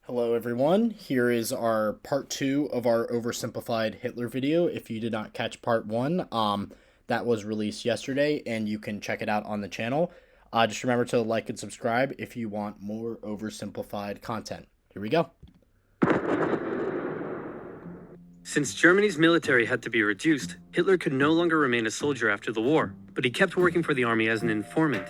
Hello everyone, here is our part 2 of our oversimplified Hitler video. If you did not catch part 1, that was released yesterday and you can check it out on the channel. Just remember to like and subscribe if you want more oversimplified content. Here we go. Since Germany's military had to be reduced, Hitler could no longer remain a soldier after the war, but he kept working for the army as an informant.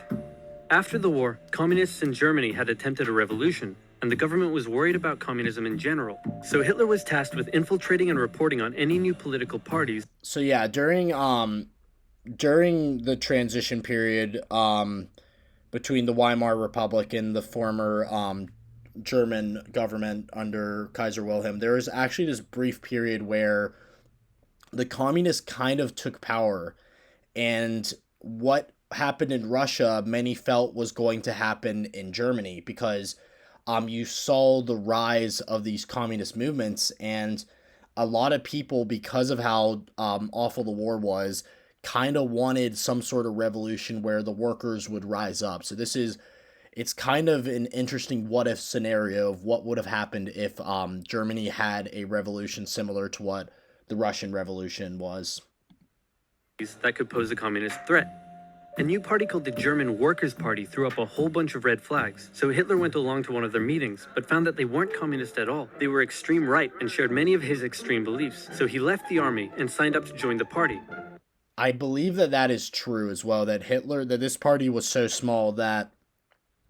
After the war, communists in Germany had attempted a revolution, and the government was worried about communism in general. So Hitler was tasked with infiltrating and reporting on any new political parties. So yeah, during the transition period between the Weimar Republic and the former German government under Kaiser Wilhelm, there was actually this brief period where the communists kind of took power, and what happened in Russia, many felt was going to happen in Germany because you saw the rise of these communist movements, and a lot of people, because of how awful the war was, kind of wanted some sort of revolution where the workers would rise up. So it's kind of an interesting what if scenario of what would have happened if Germany had a revolution similar to what the Russian Revolution was. That could pose a communist threat. A new party called the German Workers' Party threw up a whole bunch of red flags, so Hitler went along to one of their meetings, but found that they weren't communist at all. They were extreme right and shared many of his extreme beliefs, so he left the army and signed up to join the party. I believe that is true as well, that this party was so small that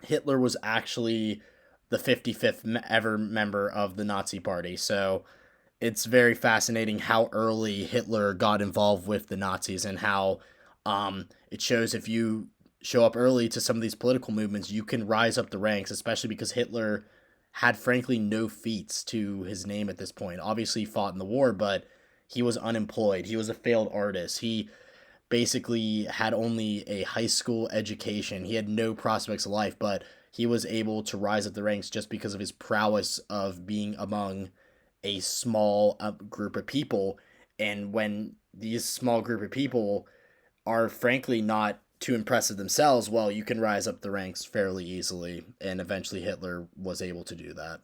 Hitler was actually the 55th ever member of the Nazi Party. So it's very fascinating how early Hitler got involved with the Nazis, and how it shows if you show up early to some of these political movements, you can rise up the ranks, especially because Hitler had frankly no feats to his name at this point. Obviously, he fought in the war, but he was unemployed. He was a failed artist. He basically had only a high school education. He had no prospects of life, but he was able to rise up the ranks just because of his prowess of being among a small group of people. And when these small group of people are frankly not too impressive themselves, well, you can rise up the ranks fairly easily, and eventually Hitler was able to do that.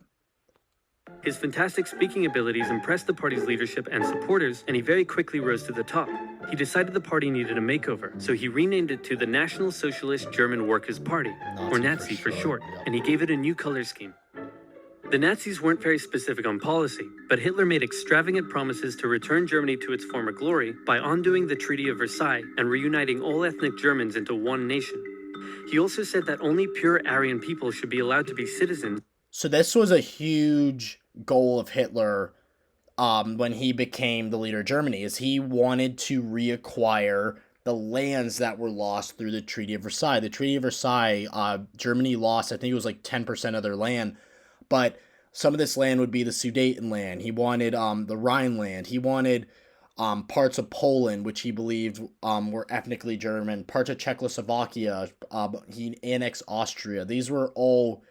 His fantastic speaking abilities impressed the party's leadership and supporters, and he very quickly rose to the top. He decided the party needed a makeover, so he renamed it to the National Socialist German Workers' Party, or Nazi for short, yep. And he gave it a new color scheme. The Nazis weren't very specific on policy, but Hitler made extravagant promises to return Germany to its former glory by undoing the Treaty of Versailles and reuniting all ethnic Germans into one nation. He also said that only pure Aryan people should be allowed to be citizens. So this was a huge goal of Hitler when he became the leader of Germany, is he wanted to reacquire the lands that were lost through the Treaty of Versailles. The Treaty of Versailles, Germany lost, I think it was like 10% of their land, but some of this land would be the Sudetenland. He wanted the Rhineland. He wanted parts of Poland, which he believed were ethnically German, parts of Czechoslovakia. He annexed Austria. These were all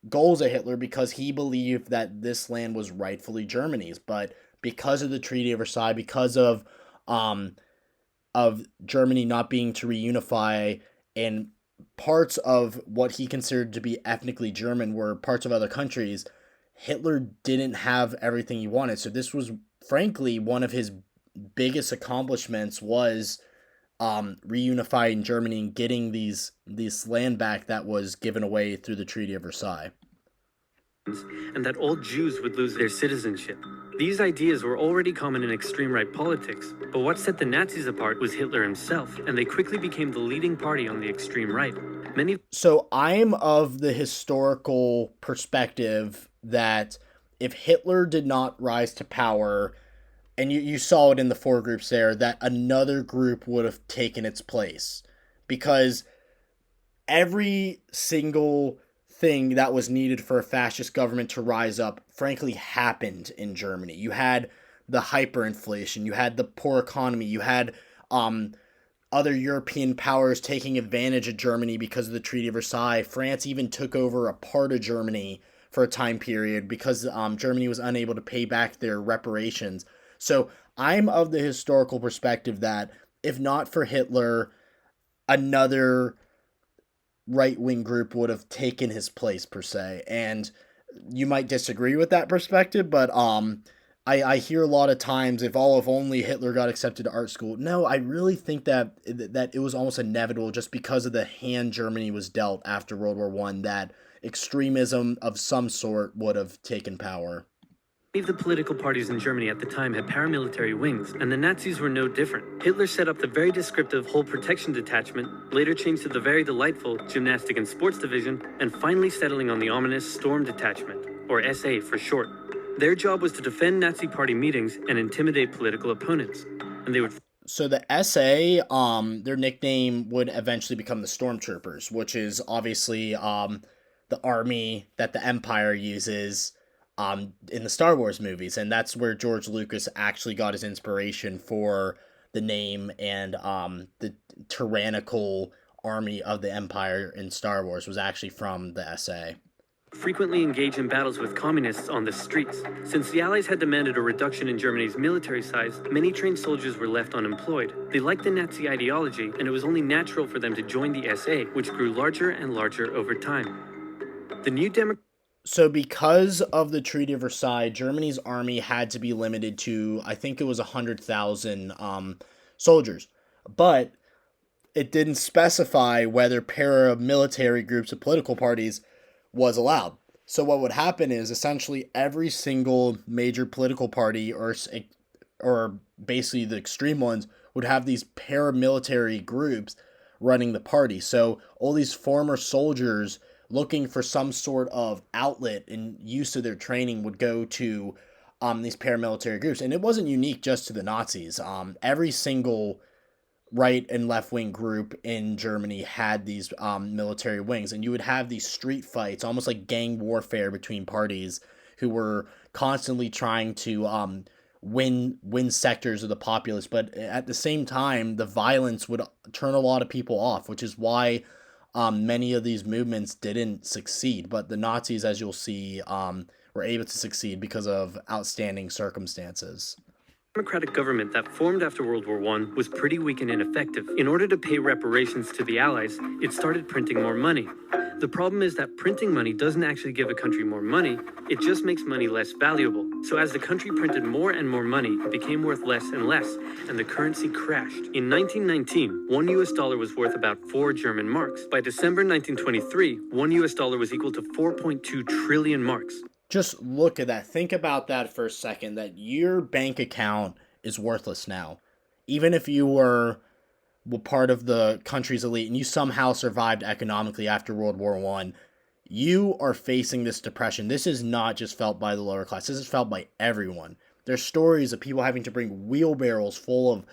goals of Hitler because he believed that this land was rightfully Germany's. But because of the Treaty of Versailles, because of Germany not being to reunify, and parts of what he considered to be ethnically German were parts of other countries, Hitler didn't have everything he wanted. So this was frankly one of his biggest accomplishments, was reunifying Germany and getting this land back that was given away through the Treaty of Versailles. And that all Jews would lose their citizenship. These ideas were already common in extreme right politics, but what set the Nazis apart was Hitler himself, and they quickly became the leading party on the extreme right. So I'm of the historical perspective that if Hitler did not rise to power, and you saw it in the four groups there, that another group would have taken its place, because every single thing that was needed for a fascist government to rise up frankly happened in Germany. You had the hyperinflation, you had the poor economy, you had other European powers taking advantage of Germany because of the Treaty of Versailles. France even took over a part of Germany for a time period because Germany was unable to pay back their reparations. So I'm of the historical perspective that if not for Hitler, another right-wing group would have taken his place, per se. And you might disagree with that perspective, but I hear a lot of times if only Hitler got accepted to art school. No, I really think that it was almost inevitable just because of the hand Germany was dealt after World War One, that extremism of some sort would have taken power. Many of the political parties in Germany at the time had paramilitary wings, and the Nazis were no different. Hitler set up the very descriptive Whole Protection Detachment, later changed to the very delightful Gymnastic and Sports Division, and finally settling on the ominous Storm Detachment, or SA for short. Their job was to defend Nazi party meetings and intimidate political opponents, and they would. So the SA, their nickname would eventually become the Stormtroopers, which is obviously the army that the Empire uses in the Star Wars movies, and that's where George Lucas actually got his inspiration for the name, and the tyrannical army of the Empire in Star Wars was actually from the SA. Frequently engage in battles with communists on the streets. Since the Allies had demanded a reduction in Germany's military size, many trained soldiers were left unemployed. They liked the Nazi ideology, and it was only natural for them to join the SA, which grew larger and larger over time. The new So because of the Treaty of Versailles, Germany's army had to be limited to, I think it was 100,000 soldiers, but it didn't specify whether paramilitary groups of political parties was allowed. So what would happen is essentially every single major political party, or basically the extreme ones, would have these paramilitary groups running the party. So all these former soldiers looking for some sort of outlet and use of their training would go to these paramilitary groups. And it wasn't unique just to the Nazis. Every single right and left wing group in Germany had these military wings, and you would have these street fights, almost like gang warfare between parties who were constantly trying to win sectors of the populace. But at the same time, the violence would turn a lot of people off, which is why many of these movements didn't succeed. But the Nazis, as you'll see, were able to succeed because of outstanding circumstances. democratic government that formed after World War I was pretty weak and ineffective. In order to pay reparations to the Allies, it started printing more money. The problem is that printing money doesn't actually give a country more money, it just makes money less valuable. So as the country printed more and more money, it became worth less and less, and the currency crashed. In 1919, one US dollar was worth about 4 German marks. By December 1923, one US dollar was equal to 4.2 trillion marks. Just look at that. Think about that for a second, that your bank account is worthless now. Even if you were part of the country's elite and you somehow survived economically after World War One, you are facing this depression. This is not just felt by the lower class. This is felt by everyone. There's stories of people having to bring wheelbarrows full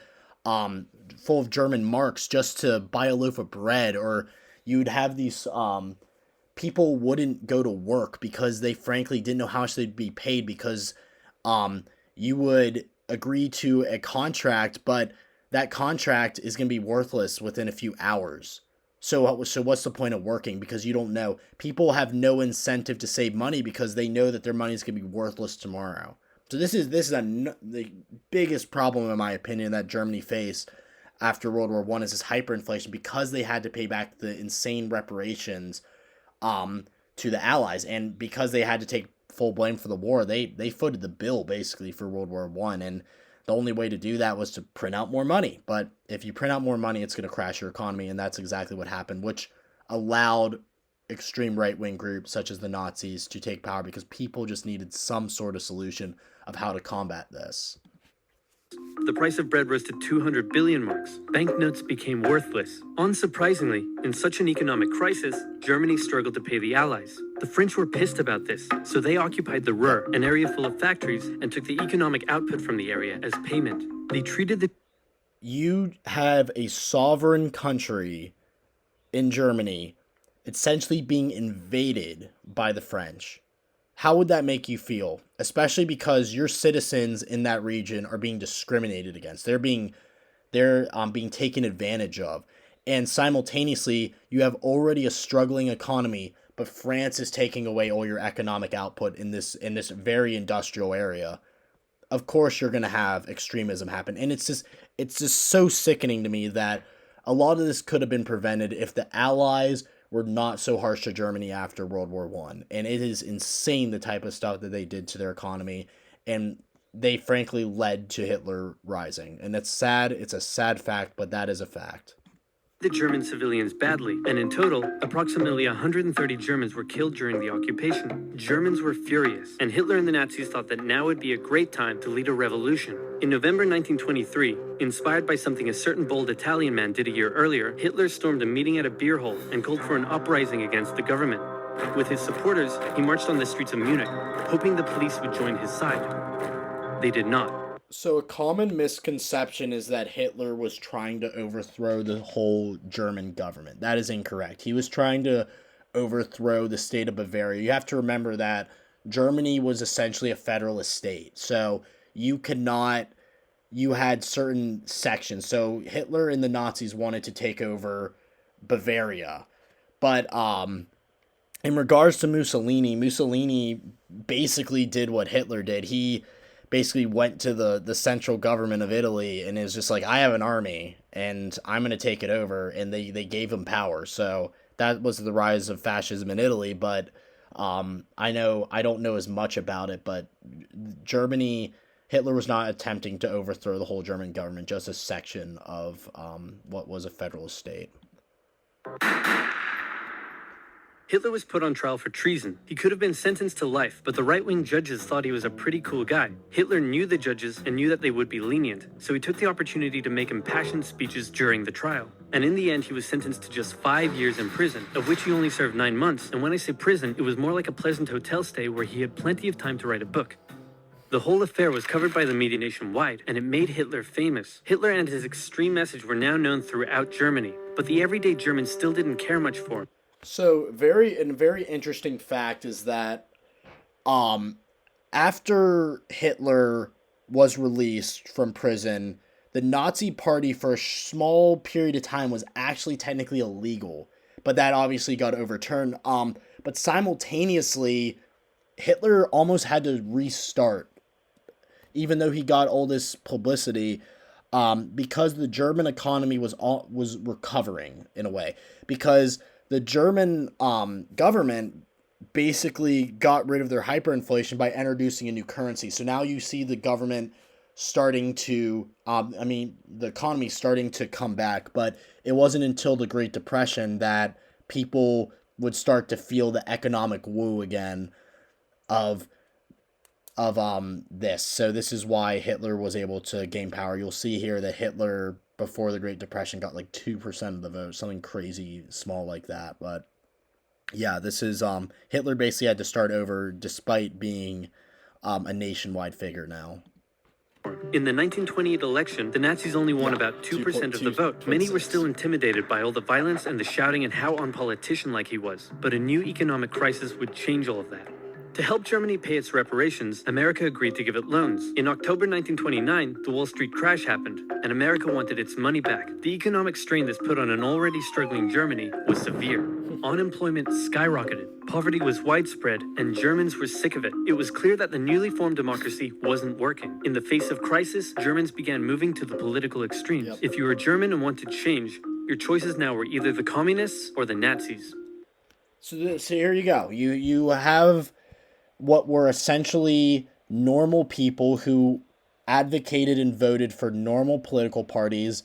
of German marks just to buy a loaf of bread, or you'd have these people wouldn't go to work because they frankly didn't know how much they'd be paid, because you would agree to a contract, but that contract is going to be worthless within a few hours. So what's the point of working? Because you don't know. People have no incentive to save money because they know that their money is going to be worthless tomorrow. So the biggest problem, in my opinion, that Germany faced after World War One is this hyperinflation, because they had to pay back the insane reparations to the Allies, and because they had to take full blame for the war, they footed the bill basically for World War One, and the only way to do that was to print out more money. But if you print out more money, it's going to crash your economy, and that's exactly what happened, which allowed extreme right-wing groups such as the Nazis to take power, because people just needed some sort of solution of how to combat this. The price of bread rose to 200 billion marks. Banknotes became worthless. Unsurprisingly, in such an economic crisis, Germany struggled to pay the Allies. The French were pissed about this, so they occupied the Ruhr, an area full of factories, and took the economic output from the area as payment. They treated the. You have a sovereign country in Germany essentially being invaded by the French. How would that make you feel? Especially because your citizens in that region are being discriminated against. They're being taken advantage of. And simultaneously, you have already a struggling economy, but France is taking away all your economic output in this very industrial area. Of course you're going to have extremism happen. And it's just so sickening to me that a lot of this could have been prevented if the Allies were not so harsh to Germany after World War One, and it is insane the type of stuff that they did to their economy, and they frankly led to Hitler rising, and that's sad. It's a sad fact, but that is a fact. The German civilians badly, and in total, approximately 130 Germans were killed during the occupation. Germans were furious, and Hitler and the Nazis thought that now would be a great time to lead a revolution. In November 1923, inspired by something a certain bold Italian man did a year earlier, Hitler stormed a meeting at a beer hall and called for an uprising against the government. With his supporters, he marched on the streets of Munich, hoping the police would join his side. They did not. So a common misconception is that Hitler was trying to overthrow the whole German government. That is incorrect. He was trying to overthrow the state of Bavaria. You have to remember that Germany was essentially a federalist state. So you had certain sections. So Hitler and the Nazis wanted to take over Bavaria. But in regards to Mussolini basically did what Hitler did. He basically went to the central government of Italy and is just like, I have an army and I'm going to take it over. And they gave him power. So that was the rise of fascism in Italy. But I don't know as much about it, but Hitler was not attempting to overthrow the whole German government, just a section of what was a federalist state. Hitler was put on trial for treason. He could have been sentenced to life, but the right-wing judges thought he was a pretty cool guy. Hitler knew the judges and knew that they would be lenient, so he took the opportunity to make impassioned speeches during the trial. And in the end, he was sentenced to just 5 years in prison, of which he only served 9 months. And when I say prison, it was more like a pleasant hotel stay where he had plenty of time to write a book. The whole affair was covered by the media nationwide, and it made Hitler famous. Hitler and his extreme message were now known throughout Germany, but the everyday German still didn't care much for him. So very interesting fact is that after Hitler was released from prison, the Nazi Party for a small period of time was actually technically illegal, but that obviously got overturned. But simultaneously, Hitler almost had to restart, even though he got all this publicity, because the German economy was recovering in a way, because the German government basically got rid of their hyperinflation by introducing a new currency. So now you see the government starting to, the economy starting to come back. But it wasn't until the Great Depression that people would start to feel the economic woo again of this. So this is why Hitler was able to gain power. You'll see here that Hitler, before the Great Depression, got like 2% of the vote, something crazy small like that. But yeah, this is Hitler basically had to start over despite being a nationwide figure now. In the 1928 election, the Nazis only won about 2% of the vote. Many were still intimidated by all the violence and the shouting and how unpolitician-like he was. But a new economic crisis would change all of that. To help Germany pay its reparations, America agreed to give it loans. In October 1929, the Wall Street crash happened, and America wanted its money back. The economic strain this put on an already struggling Germany was severe. Unemployment skyrocketed, poverty was widespread, and Germans were sick of it. It was clear that the newly formed democracy wasn't working. In the face of crisis, Germans began moving to the political extremes. If you were German and wanted change, your choices now were either the communists or the Nazis. So here you go. You have what were essentially normal people who advocated and voted for normal political parties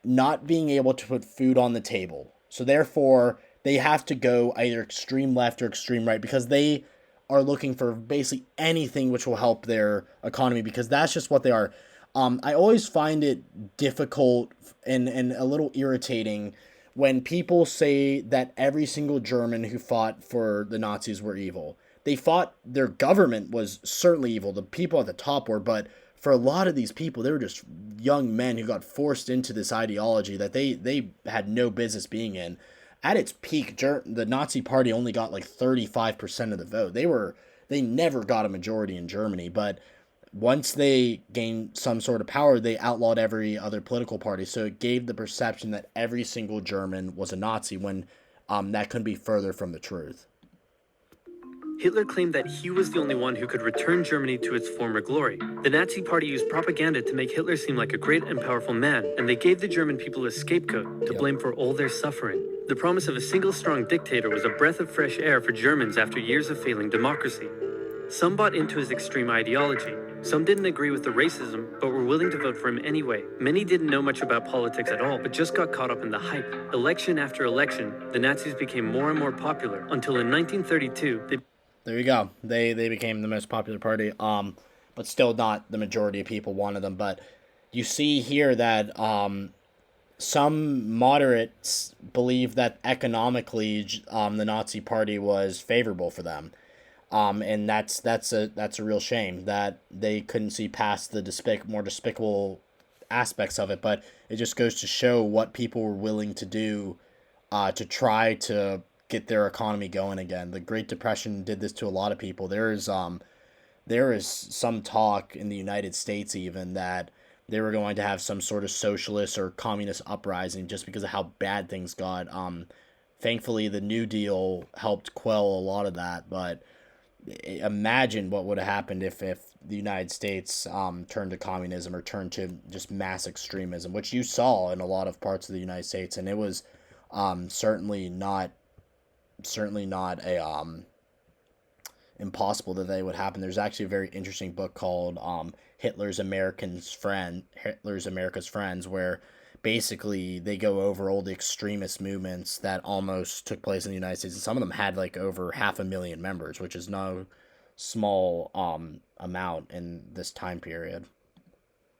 not being able to put food on the table. So therefore, they have to go either extreme left or extreme right because they are looking for basically anything which will help their economy because that's just what they are. I always find it difficult and a little irritating when people say that every single German who fought for the Nazis were evil. They fought, their government was certainly evil. The people at the top were, but for a lot of these people, they were just young men who got forced into this ideology that they had no business being in. At its peak, the Nazi Party only got like 35% of the vote. They never got a majority in Germany, but once they gained some sort of power, they outlawed every other political party. So it gave the perception that every single German was a Nazi when that couldn't be further from the truth. Hitler claimed that he was the only one who could return Germany to its former glory. The Nazi Party used propaganda to make Hitler seem like a great and powerful man, and they gave the German people a scapegoat to blame for all their suffering. The promise of a single strong dictator was a breath of fresh air for Germans after years of failing democracy. Some bought into his extreme ideology. Some didn't agree with the racism, but were willing to vote for him anyway. Many didn't know much about politics at all, but just got caught up in the hype. Election after election, the Nazis became more and more popular, until in 1932, There you go. They became the most popular party. But still not the majority of people wanted them. But you see here that some moderates believe that economically the Nazi Party was favorable for them. And that's a real shame that they couldn't see past the more despicable aspects of it. But it just goes to show what people were willing to do to try to get their economy going again. The Great Depression did this to a lot of people. There is some talk in the United States even that they were going to have some sort of socialist or communist uprising just because of how bad things got. Thankfully, the New Deal helped quell a lot of that, but imagine what would have happened if the United States turned to communism or turned to just mass extremism, which you saw in a lot of parts of the United States, and it was certainly not a impossible that they would happen. There's actually a very interesting book called Hitler's America's Friends, where basically they go over all the extremist movements that almost took place in the United States, and some of them had like over 500,000 members, which is no small amount in this time period.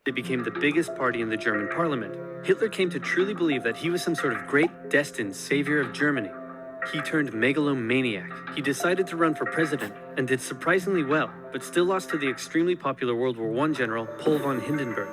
They became the biggest party in the German parliament. Hitler came to truly believe that he was some sort of great, destined savior of Germany. He turned megalomaniac. He decided to run for president and did surprisingly well, but still lost to the extremely popular World War I general Paul von Hindenburg.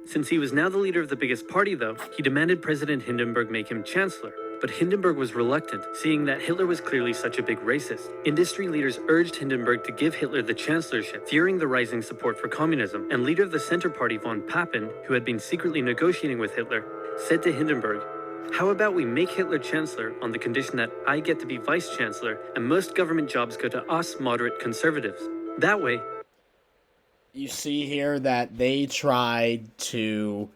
Since he was now the leader of the biggest party, though, he demanded President Hindenburg make him chancellor. But Hindenburg was reluctant, seeing that Hitler was clearly such a big racist. Industry leaders urged Hindenburg to give Hitler the chancellorship, fearing the rising support for communism, and leader of the Center Party von Papen, who had been secretly negotiating with Hitler, said to Hindenburg, "How about we make Hitler chancellor on the condition that I get to be vice chancellor and most government jobs go to us moderate conservatives? That way..." You see here that they tried to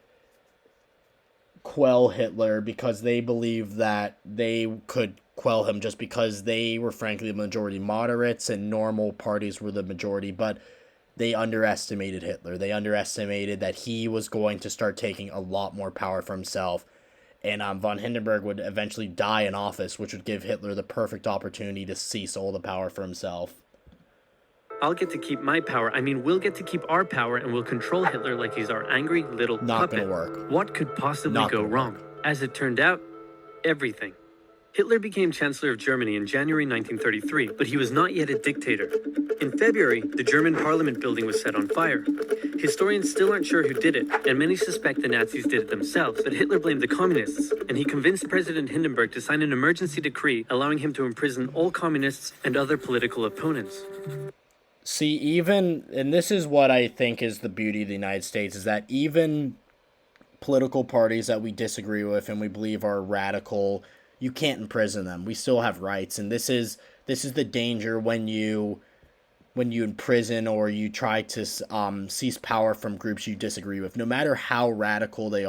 quell Hitler because they believed that they could quell him just because they were frankly the majority moderates and normal parties were the majority, but they underestimated Hitler. They underestimated that he was going to start taking a lot more power for himself, and von Hindenburg would eventually die in office, which would give Hitler the perfect opportunity to seize all the power for himself. I'll get to keep my power. We'll get to keep our power, and we'll control Hitler like he's our angry little puppet. Not gonna work. What could possibly go wrong? As it turned out, everything. Hitler became Chancellor of Germany in January 1933, but he was not yet a dictator. In February, the German parliament building was set on fire. Historians still aren't sure who did it, and many suspect the Nazis did it themselves, but Hitler blamed the communists, and he convinced President Hindenburg to sign an emergency decree allowing him to imprison all communists and other political opponents. See, and this is what I think is the beauty of the United States, is that even political parties that we disagree with and we believe are radical, you can't imprison them. We still have rights, and this is the danger when you imprison or you try to seize power from groups you disagree with. No matter how radical they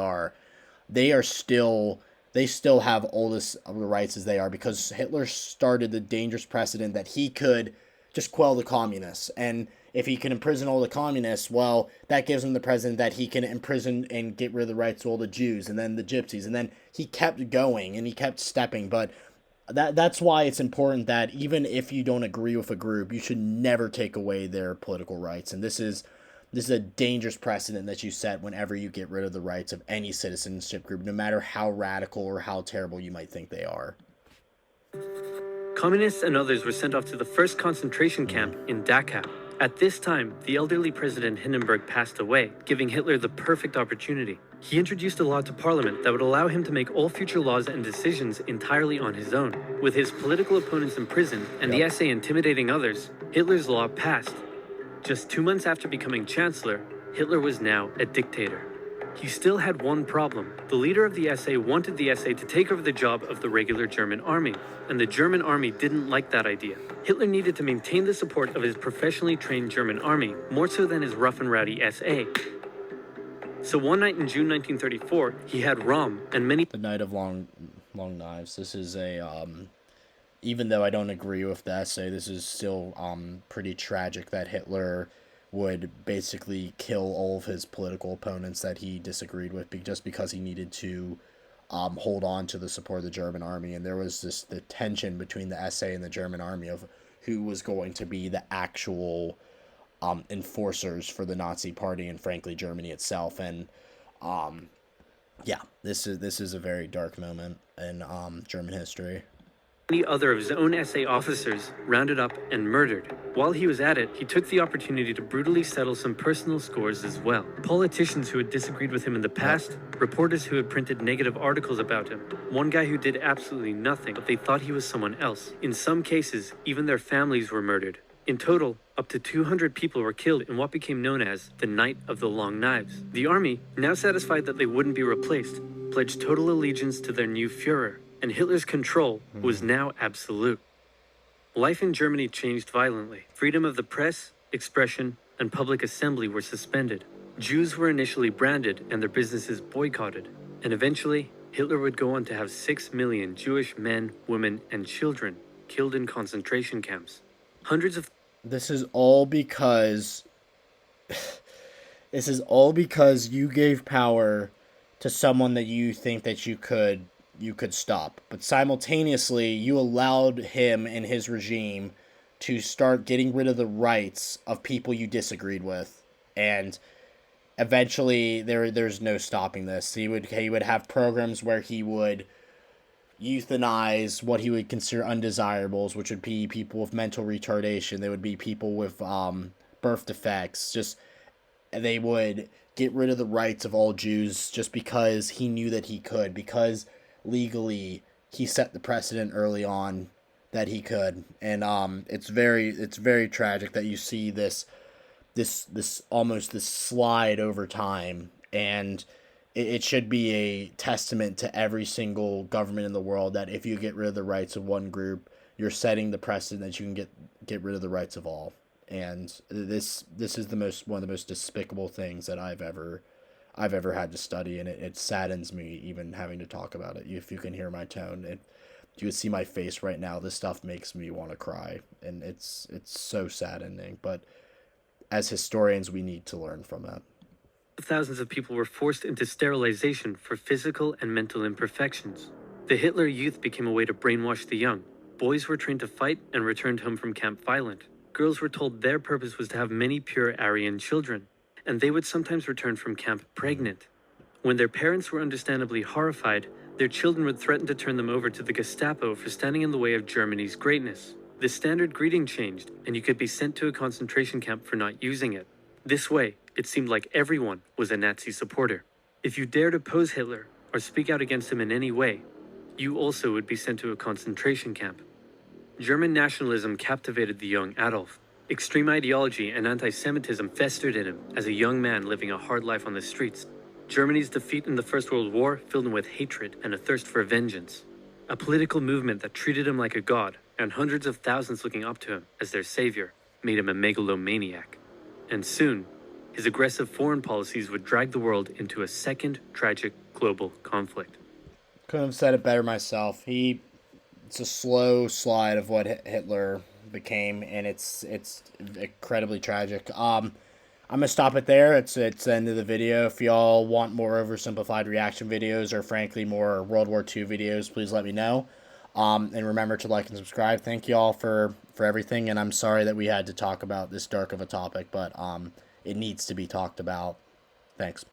still have all the rights as they are, because Hitler started the dangerous precedent that he could just quell the communists. And if he can imprison all the communists, well, that gives him the precedent that he can imprison and get rid of the rights to all the Jews and then the gypsies. And then he kept going and he kept stepping. But that's why it's important that even if you don't agree with a group, you should never take away their political rights. And this is a dangerous precedent that you set whenever you get rid of the rights of any citizenship group, no matter how radical or how terrible you might think they are. Communists and others were sent off to the first concentration camp in Dachau. At this time, the elderly President Hindenburg passed away, giving Hitler the perfect opportunity. He introduced a law to Parliament that would allow him to make all future laws and decisions entirely on his own. With his political opponents imprisoned and the SA intimidating others, Hitler's law passed. Just 2 months after becoming Chancellor, Hitler was now a dictator. He still had one problem. The leader of the SA wanted the SA to take over the job of the regular German army, and the German army didn't like that idea. Hitler needed to maintain the support of his professionally trained German army, more so than his rough and rowdy SA. So one night in June 1934, he had Röhm and many... The Night of Long Knives. This is a, even though I don't agree with the essay, this is still pretty tragic that Hitler would basically kill all of his political opponents that he disagreed with just because he needed to hold on to the support of the German army. And there was the tension between the SA and the German army of who was going to be the actual enforcers for the Nazi party and, frankly, Germany itself. And yeah, this is a very dark moment in German history. Many other of his own SA officers rounded up and murdered. While he was at it, he took the opportunity to brutally settle some personal scores as well. Politicians who had disagreed with him in the past, reporters who had printed negative articles about him, one guy who did absolutely nothing, but they thought he was someone else. In some cases, even their families were murdered. In total, up to 200 people were killed in what became known as the Night of the Long Knives. The army, now satisfied that they wouldn't be replaced, pledged total allegiance to their new Führer, and Hitler's control was now absolute. Life in Germany changed violently. Freedom of the press, expression, and public assembly were suspended. Jews were initially branded and their businesses boycotted. And eventually, Hitler would go on to have 6 million Jewish men, women, and children killed in concentration camps. Hundreds of... This is all because you gave power to someone that you think that you could stop. But simultaneously, you allowed him and his regime to start getting rid of the rights of people you disagreed with. And eventually, there's no stopping this. He would have programs where he would euthanize what he would consider undesirables, which would be people with mental retardation. They would be people with birth defects. They would get rid of the rights of all Jews just because he knew that he could, because legally he set the precedent early on that he could. And it's very tragic that you see this almost this slide over time. And it should be a testament to every single government in the world that if you get rid of the rights of one group, you're setting the precedent that you can get rid of the rights of all. And this is one of the most despicable things that I've ever had to study, and it saddens me even having to talk about it. If you can hear my tone, you would see my face right now. This stuff makes me want to cry, and it's so saddening. But as historians, we need to learn from that. Thousands of people were forced into sterilization for physical and mental imperfections. The Hitler Youth became a way to brainwash the young. Boys were trained to fight and returned home from camp violent. Girls were told their purpose was to have many pure Aryan children, and they would sometimes return from camp pregnant. When their parents were understandably horrified, their children would threaten to turn them over to the Gestapo for standing in the way of Germany's greatness. The standard greeting changed, and you could be sent to a concentration camp for not using it. This way, it seemed like everyone was a Nazi supporter. If you dared oppose Hitler or speak out against him in any way, you also would be sent to a concentration camp. German nationalism captivated the young Adolf. Extreme ideology and anti-Semitism festered in him as a young man living a hard life on the streets. Germany's defeat in the First World War filled him with hatred and a thirst for vengeance. A political movement that treated him like a god, and hundreds of thousands looking up to him as their savior, made him a megalomaniac. And soon, his aggressive foreign policies would drag the world into a second tragic global conflict. Couldn't have said it better myself. It's a slow slide of what Hitler became, and it's incredibly tragic. I'm gonna stop it there. It's the end of the video. If y'all want more oversimplified reaction videos or frankly more World War II videos, please let me know. And remember to like and subscribe. Thank y'all for everything, and I'm sorry that we had to talk about this dark of a topic, but it needs to be talked about. Thanks.